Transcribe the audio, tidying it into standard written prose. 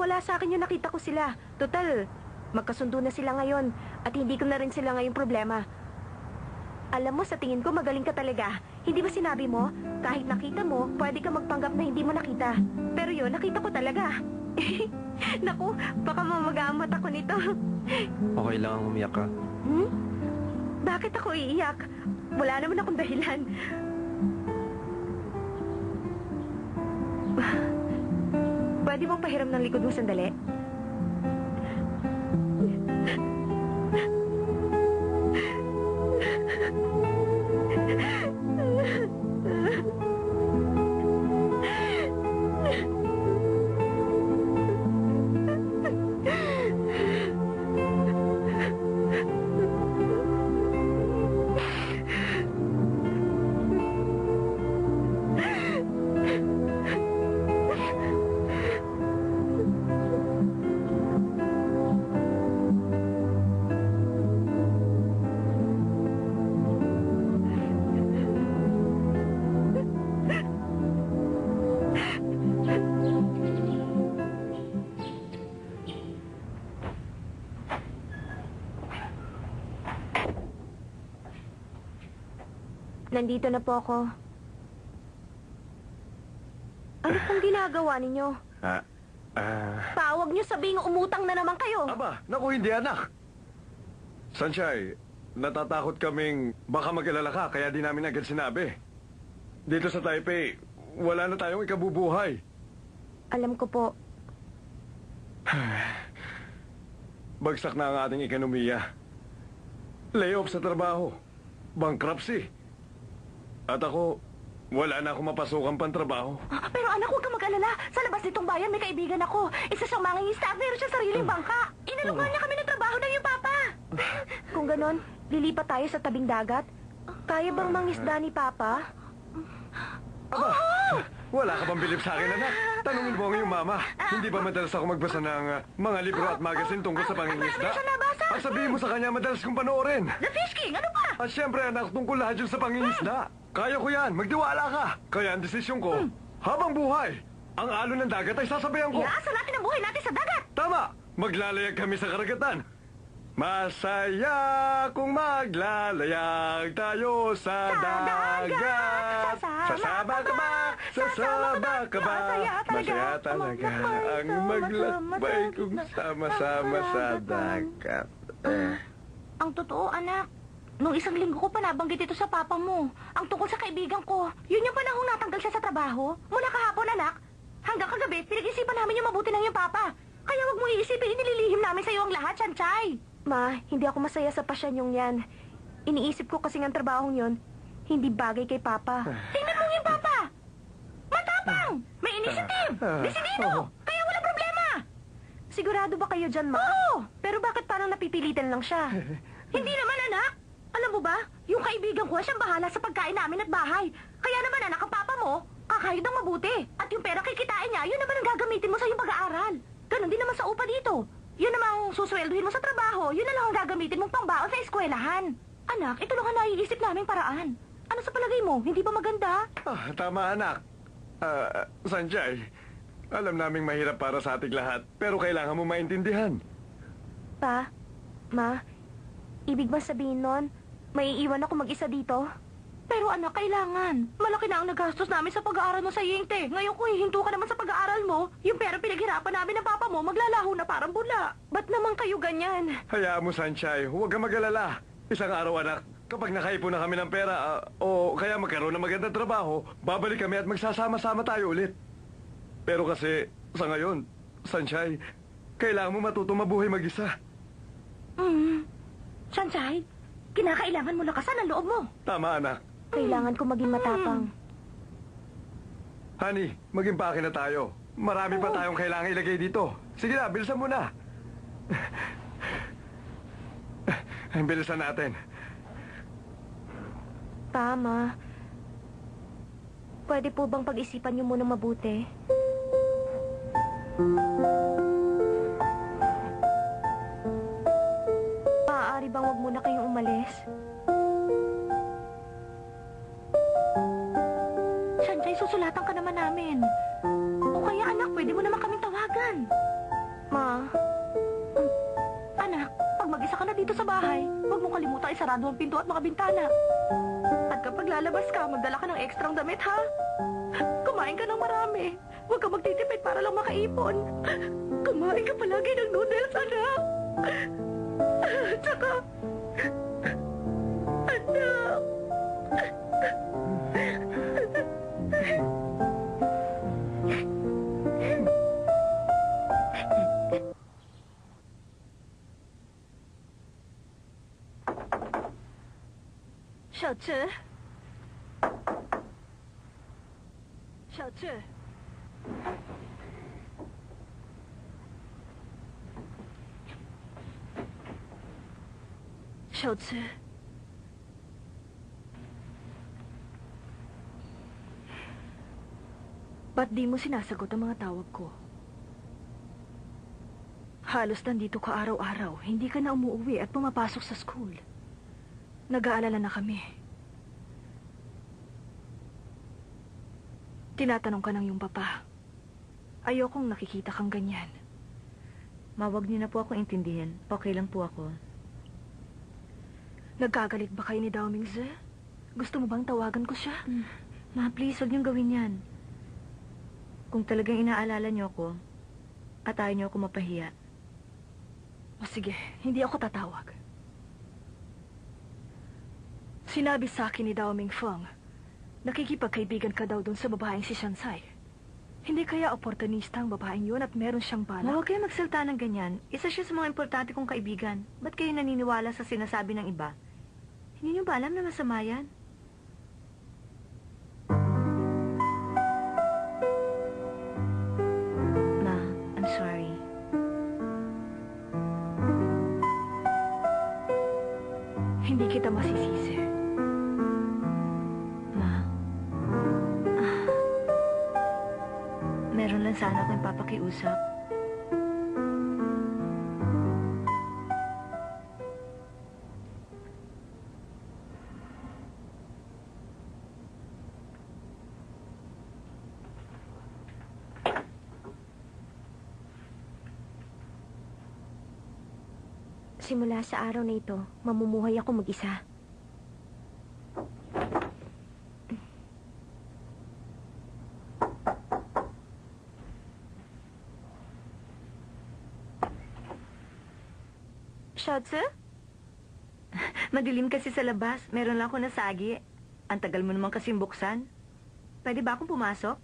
baliwala sa akin yung nakita ko sila. Total, magkasundo na sila ngayon at hindi ko na rin sila ngayong problema. Alam mo, sa tingin ko magaling ka talaga. Hindi ba sinabi mo, kahit nakita mo, pwede ka magpanggap na hindi mo nakita. Pero yun, nakita ko talaga. Naku, baka mamaga ang mata ko nito. Okay lang umiyak ka. Bakit ako iiyak? Wala naman akong dahilan. Pwede mong pahiram ng likod mo sandali? Nandito na po ako. Ano pong ginagawa ninyo? Tawag niyo sabing umutang na naman kayo. Aba, naku hindi anak. Sanchay, natatakot kaming baka mag-alala ka kaya di namin agad sinabi. Dito sa Taipei, wala na tayong ikabubuhay. Alam ko po. Bagsak na ang ating ekonomiya. Layoff sa trabaho. Bankruptcy. At ako, wala na akong mapasukang pantrabaho. Pero anak, huwag kang mag-alala. Sa labas nitong bayan, may kaibigan ako. Isa siyang mangingisda at meron siyang sariling bangka. Inalungan niya kami ng trabaho ng iyong papa. Kung ganon, lilipat tayo sa tabing dagat. Kaya bang mangisda ni papa? Aba, wala ka bang bilib sa akin, anak? Tanungin mo ang iyong mama. Hindi ba madalas ako magbasa ng mga libro at magazine tungkol sa pangingisda? Ano siya nabasa? At sabihin mo sa kanya, madalas kong panoorin. The Fish King, ano pa? At syempre, anak, tungkol lahat yun sa pangingisda. Kaya ko yan, magdiwala ka. Kaya ang desisyon ko, habang buhay, ang alon ng dagat ay sasabayan ko. Iaasa natin ang buhay natin sa dagat. Tama! Maglalayag kami sa karagatan. Masaya kung maglalayag tayo sa dagat. Sasama ka ba? Sasama ka ba? Masaya talaga ang maglakbay kung sama-sama sa dagat. Ang totoo, anak. Nung isang linggo ko pa nabanggit ito sa papa mo. Ang tungkol sa kaibigan ko. Yun yung panahong natanggal siya sa trabaho. Mula kahapon, anak. Hanggang kagabi, pinag-isipan namin yung mabuti ng iyong papa. Kaya wag mong iisipin, inililihim namin sa iyo ang lahat, Sanchay. Ma, hindi ako masaya sa pasyon yung yan. Iniisip ko kasi ang trabahong yon, hindi bagay kay papa. Tingnan mo yung papa! Matapang! May initiative! Desidido! Kaya wala problema! Sigurado ba kayo dyan, Ma? Oo! Pero bakit parang napipilitan lang siya? Hindi naman, anak! Alam mo ba, yung kaibigan ko siyang bahala sa pagkain namin at bahay. Kaya naman, anak, ang papa mo, kakayod ng mabuti. At yung pera kikitain niya, yun naman ang gagamitin mo sa iyong pag-aaral. Ganon din naman sa upa dito. Yun naman ang suswelduhin mo sa trabaho, yun na lang ang gagamitin mong pangbaon sa eskwelahan. Anak, ito lang ang naiisip naming paraan. Ano sa palagay mo, hindi ba maganda? Tama, anak. Sanchay, alam naming mahirap para sa ating lahat, pero kailangan mo maintindihan. Pa, Ma, ibig ba sabihin nun, may iiwan ako mag-isa dito? Pero anak, kailangan. Malaki na ang nagastos namin sa pag-aaral mo sa Yingte. Ngayon kung hihinto ka naman sa pag-aaral mo, yung pera pinaghirapan namin ng papa mo, maglalaho na parang bula. Ba't naman kayo ganyan? Hayaan mo, Sanchay. Huwag kang mag-alala. Isang araw, anak, kapag nakaipon na kami ng pera, o kaya magkaroon ng magandang trabaho, babalik kami at magsasama-sama tayo ulit. Pero kasi, sa ngayon, Sanchay, kailangan mo matutong mabuhay mag-isa. Sanchay, kinakailangan mo lakasan ang loob mo. Tama, anak. Kailangan ko maging matapang. Honey, mag-impake na tayo. Marami pa tayong kailangan ilagay dito. Sige na, bilisan mo na. Bilisan natin. Tama. Pwede po bang pag-isipan niyo muna mabuti? Maaari bang wag muna kayong umalis? Sanjay, susulatan ka naman namin. O kaya anak, pwede mo naman kaming tawagan. Anak, pag mag-isa ka na dito sa bahay, huwag mong kalimutan isarado ang pinto at mga bintana. At kapag lalabas ka, magdala ka ng ekstrang damit, ha? Kumain ka ng marami. Huwag ka magtitipid para lang makaipon. Kumain ka palagi ng noodles, anak. Tsaka, anak. Xiao Zhi. Xiao Zhi. Xiao Zhi. Ba't di mo sinasagot ang mga tawag ko? Halos nandito ka araw-araw, hindi ka na umuwi at pumapasok sa school. Nag-aalala na kami. Tinatanong ka ng iyong papa. Ayokong nakikita kang ganyan. Mawag niyo na po akong intindihin. Okay lang po ako. Nagkagalit ba kayo ni Dao Mingzi? Gusto mo bang tawagan ko siya? Ma, please, huwag niyong gawin yan. Kung talagang inaalala niyo ako, at ayaw niyo ako mapahiya. O sige, hindi ako tatawag. Sinabi sa akin ni Dao Mingfeng, nakikipagkaibigan ka daw dun sa babaeng si Shansai. Hindi kaya oportunista ang babaeng yun at meron siyang Ma, balak? huwag kayo magsalta ng ganyan. Isa siya sa mga importante kong kaibigan. Ba't kayo naniniwala sa sinasabi ng iba? Hindi niyo ba alam na masama yan? Ma, I'm sorry. Hindi kita masisisi. Ma. Meron lang sana akong papakiusap. Simula sa araw na ito, mamumuhay ako mag-isa. Xiao Zhi? Madilim kasi sa labas. Meron lang ako nasagi. Ang tagal mo naman kasing buksan. Pwede ba akong pumasok?